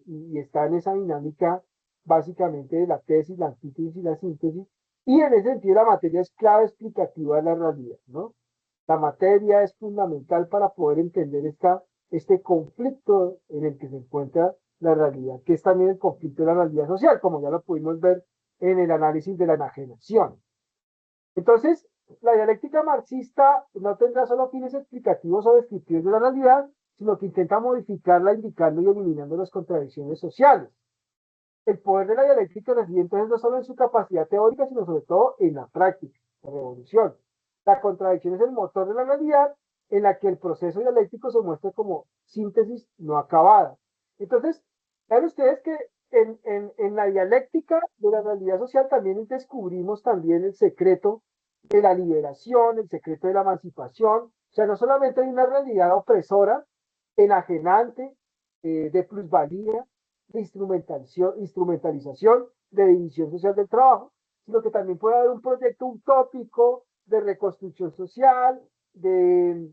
y está en esa dinámica básicamente de la tesis, la antítesis y la síntesis, y en ese sentido la materia es clave explicativa de la realidad, ¿no? La materia es fundamental para poder entender este conflicto en el que se encuentra la realidad, que es también el conflicto de la realidad social, como ya lo pudimos ver en el análisis de la enajenación. Entonces, la dialéctica marxista no tendrá solo fines explicativos o descriptivos de la realidad, sino que intenta modificarla indicando y eliminando las contradicciones sociales. El poder de la dialéctica reside entonces no solo en su capacidad teórica, sino sobre todo en la práctica, la revolución. La contradicción es el motor de la realidad en la que el proceso dialéctico se muestra como síntesis no acabada. Entonces, vean ustedes que en la dialéctica de la realidad social también descubrimos también el secreto de la liberación, el secreto de la emancipación. O sea, no solamente hay una realidad opresora, enajenante, de plusvalía, de instrumentalización, de división social del trabajo, sino que también puede haber un proyecto utópico de reconstrucción social, de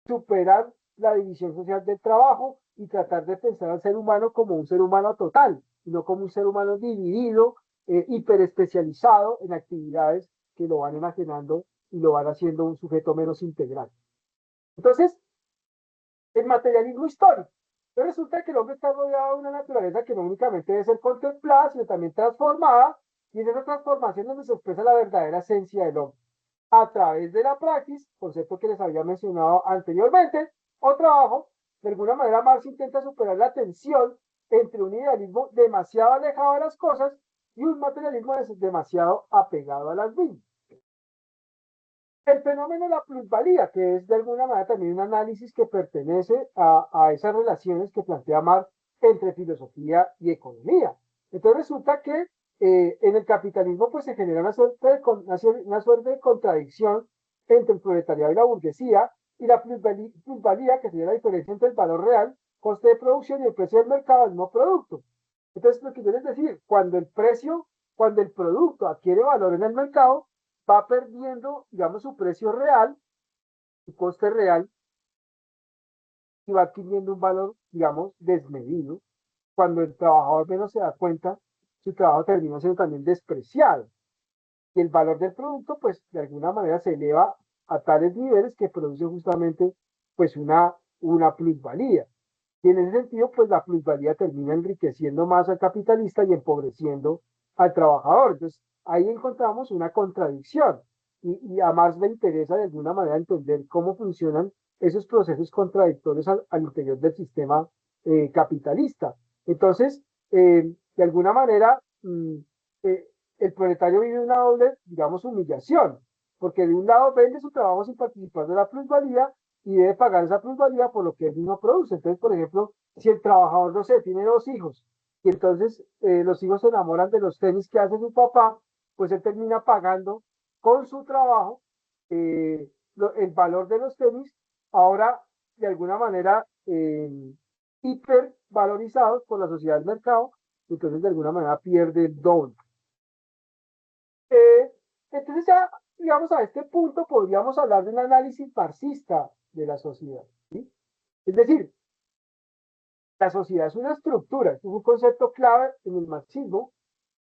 superar la división social del trabajo y tratar de pensar al ser humano como un ser humano total, y no como un ser humano dividido, hiperespecializado en actividades que lo van enajenando y lo van haciendo un sujeto menos integral. Entonces, el materialismo histórico. Pero resulta que el hombre está rodeado de una naturaleza que no únicamente debe ser contemplada, sino también transformada, y en esa transformación donde se expresa la verdadera esencia del hombre. A través de la praxis, concepto que les había mencionado anteriormente, o trabajo, de alguna manera Marx intenta superar la tensión entre un idealismo demasiado alejado de las cosas y un materialismo demasiado apegado a las mismas. El fenómeno de la plusvalía, que es de alguna manera también un análisis que pertenece a esas relaciones que plantea Marx entre filosofía y economía. Entonces resulta que en el capitalismo pues se genera una suerte de contradicción entre el proletariado y la burguesía, y la plusvalía, que sería la diferencia entre el valor real, coste de producción y el precio del mercado del mismo producto. Entonces, lo que yo les decir, cuando el producto adquiere valor en el mercado, va perdiendo, digamos, su precio real, su coste real, y va adquiriendo un valor, digamos, desmedido. Cuando el trabajador menos se da cuenta, su trabajo termina siendo también despreciado. Y el valor del producto, pues, de alguna manera se eleva a tales niveles que produce justamente, pues, una plusvalía. Y en ese sentido, pues, la plusvalía termina enriqueciendo más al capitalista y empobreciendo al trabajador. Entonces, ahí encontramos una contradicción. Y a Marx le interesa de alguna manera entender cómo funcionan esos procesos contradictorios al interior del sistema capitalista. Entonces, de alguna manera, eh, el proletario vive una doble, digamos, humillación, porque de un lado vende su trabajo sin participar de la plusvalía y debe pagar esa plusvalía por lo que él mismo produce. Entonces, por ejemplo, si el trabajador, no sé, tiene dos hijos y entonces los hijos se enamoran de los tenis que hace su papá, pues él termina pagando con su trabajo el valor de los tenis, ahora de alguna manera hipervalorizados por la sociedad del mercado, entonces de alguna manera pierde el doble. Eh, entonces ya, digamos, a este punto podríamos hablar de un análisis marxista de la sociedad, ¿sí? Es decir, la sociedad es una estructura, es un concepto clave en el marxismo.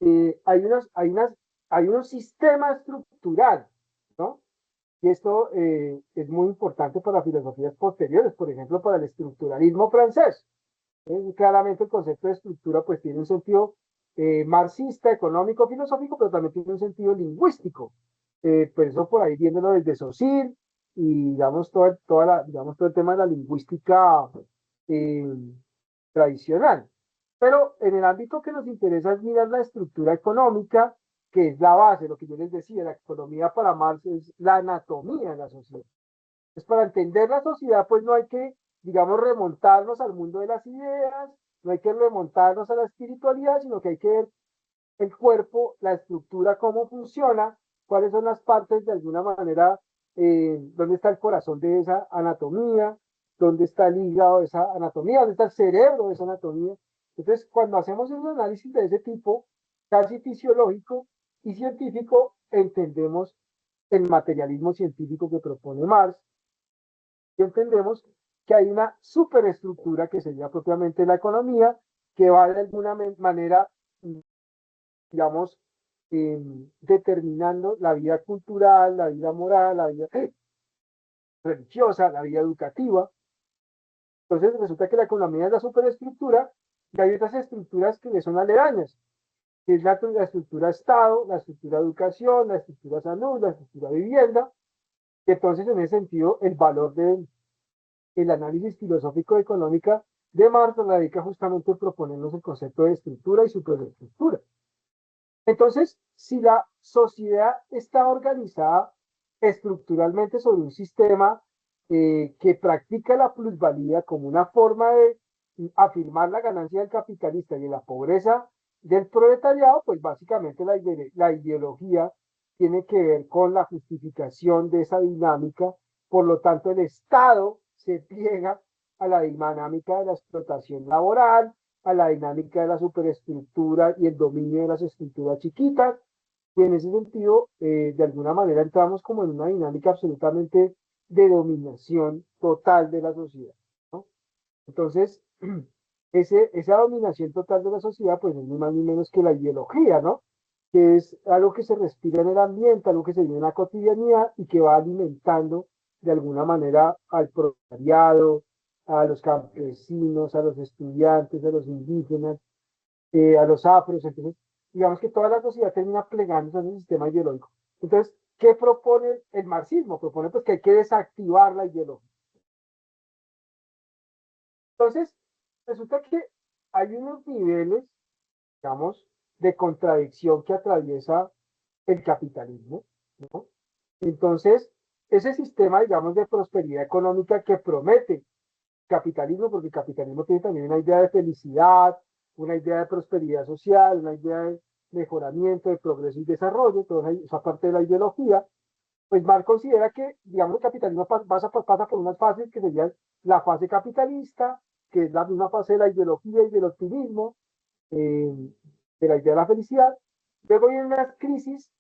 Hay un sistema estructural, ¿no? Y esto es muy importante para filosofías posteriores, por ejemplo, para el estructuralismo francés. Claramente el concepto de estructura pues tiene un sentido marxista, económico, filosófico, pero también tiene un sentido lingüístico. Pues eso por ahí viéndolo desde Saussure y digamos digamos, todo el tema de la lingüística eh, tradicional. Pero en el ámbito que nos interesa es mirar la estructura económica, que es la base, lo que yo les decía, la economía para Marx es la anatomía de la sociedad. Pues para entender la sociedad, pues no hay que, digamos, remontarnos al mundo de las ideas, no hay que remontarnos a la espiritualidad, sino que hay que ver el cuerpo, la estructura, cómo funciona, cuáles son las partes de alguna manera, dónde está el corazón de esa anatomía, dónde está el hígado de esa anatomía, dónde está el cerebro de esa anatomía. Entonces, cuando hacemos un análisis de ese tipo, casi fisiológico y científico, entendemos el materialismo científico que propone Marx y entendemos que hay una superestructura que sería propiamente la economía, que va de alguna manera, digamos, determinando la vida cultural, la vida moral, la vida religiosa, la vida educativa. Entonces resulta que la economía es la superestructura y hay otras estructuras que le son aledañas, que es la estructura Estado, la estructura educación, la estructura salud, la estructura vivienda. Y entonces, en ese sentido, el valor del análisis filosófico económica de Marx radica justamente en proponernos el concepto de estructura y superestructura. Entonces, si la sociedad está organizada estructuralmente sobre un sistema que practica la plusvalía como una forma de afirmar la ganancia del capitalista y de la pobreza del proletariado, pues básicamente la ideología tiene que ver con la justificación de esa dinámica. Por lo tanto, el Estado se pliega a la dinámica de la explotación laboral, a la dinámica de la superestructura y el dominio de las estructuras chiquitas. Y en ese sentido, de alguna manera entramos como en una dinámica absolutamente de dominación total de la sociedad, ¿no? Entonces, esa dominación total de la sociedad, pues no es ni más ni menos que la ideología, ¿no? Que es algo que se respira en el ambiente, algo que se vive en la cotidianidad y que va alimentando de alguna manera al proletariado, a los campesinos, a los estudiantes, a los indígenas, a los afros. Entonces, digamos que toda la sociedad termina plegándose a ese sistema ideológico. Entonces, ¿qué propone el marxismo? Propone pues que hay que desactivar la ideología. Entonces, resulta que hay unos niveles, digamos, de contradicción que atraviesa el capitalismo, ¿no? Entonces, ese sistema, digamos, de prosperidad económica que promete capitalismo, porque el capitalismo tiene también una idea de felicidad, una idea de prosperidad social, una idea de mejoramiento, de progreso y desarrollo, toda esa parte de la ideología, pues Marx considera que, digamos, el capitalismo pasa por unas fases que serían la fase capitalista, que es la misma fase de la ideología y del optimismo, eh, de la idea de la felicidad. Luego vienen unas crisis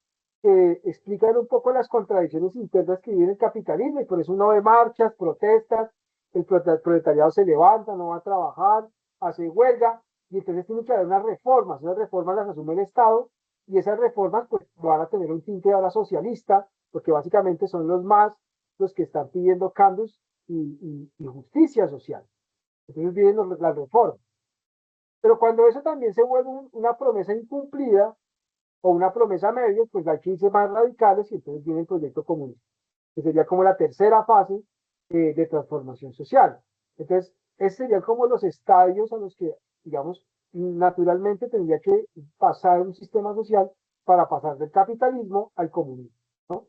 que explican un poco las contradicciones internas que vive el capitalismo y por eso uno ve marchas, protestas, el proletariado se levanta, no va a trabajar, hace huelga y entonces tiene que haber unas reformas las asume el Estado y esas reformas pues van a tener un tinte ahora socialista porque básicamente son los que están pidiendo cambios y justicia social. Entonces vienen las reformas. Pero cuando eso también se vuelve una promesa incumplida o una promesa media, pues hay que irse más radicales y entonces viene el proyecto comunista, que sería como la tercera fase de transformación social. Entonces, esos serían como los estadios a los que, digamos, naturalmente tendría que pasar un sistema social para pasar del capitalismo al comunismo, ¿no?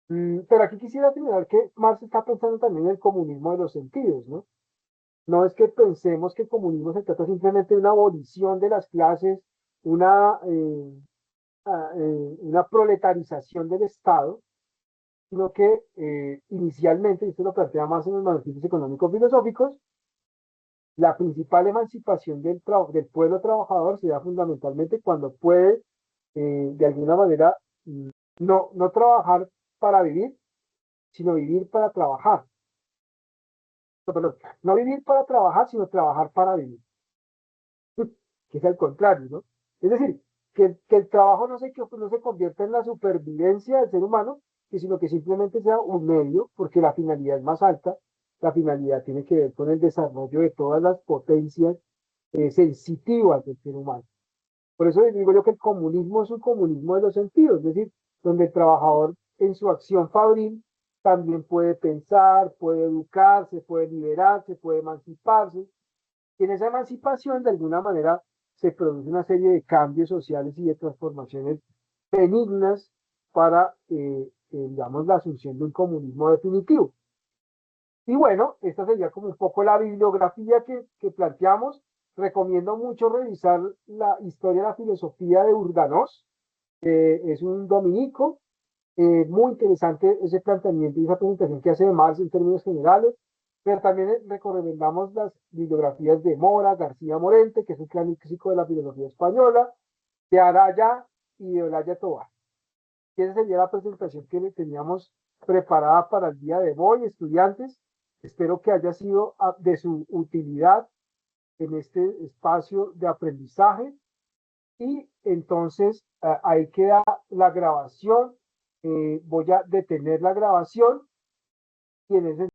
Pero aquí quisiera terminar que Marx está pensando también en el comunismo de los sentidos, ¿no? No es que pensemos que el comunismo se trata simplemente de una abolición de las clases, una, una proletarización del Estado, sino que inicialmente, y esto lo plantea más en los manuscritos económicos filosóficos, la principal emancipación del pueblo trabajador se da fundamentalmente cuando puede, de alguna manera, no trabajar para vivir, sino vivir para trabajar. perdón, no vivir para trabajar, sino trabajar para vivir, que es al contrario, ¿no? Es decir, que el trabajo no se convierta en la supervivencia del ser humano, sino que simplemente sea un medio, porque la finalidad es más alta, la finalidad tiene que ver con el desarrollo de todas las potencias sensitivas del ser humano. Por eso digo yo que el comunismo es un comunismo de los sentidos, es decir, donde el trabajador en su acción fabril también puede pensar, puede educarse, puede liberarse, puede emanciparse. Y en esa emancipación, de alguna manera, se produce una serie de cambios sociales y de transformaciones benignas para, digamos, la asunción de un comunismo definitivo. Y bueno, esta sería como un poco la bibliografía que planteamos. Recomiendo mucho revisar la historia de la filosofía de Urdanós, es un dominico, muy interesante ese planteamiento y esa presentación que hace de Marx en términos generales, pero también recomendamos las bibliografías de Mora, García Morente, que es un clásico de la filosofía española, de Araya y de Olaya Tobar. Y esa sería la presentación que le teníamos preparada para el día de hoy, estudiantes. Espero que haya sido de su utilidad en este espacio de aprendizaje. Y entonces ahí queda la grabación. Voy a detener la grabación y en ese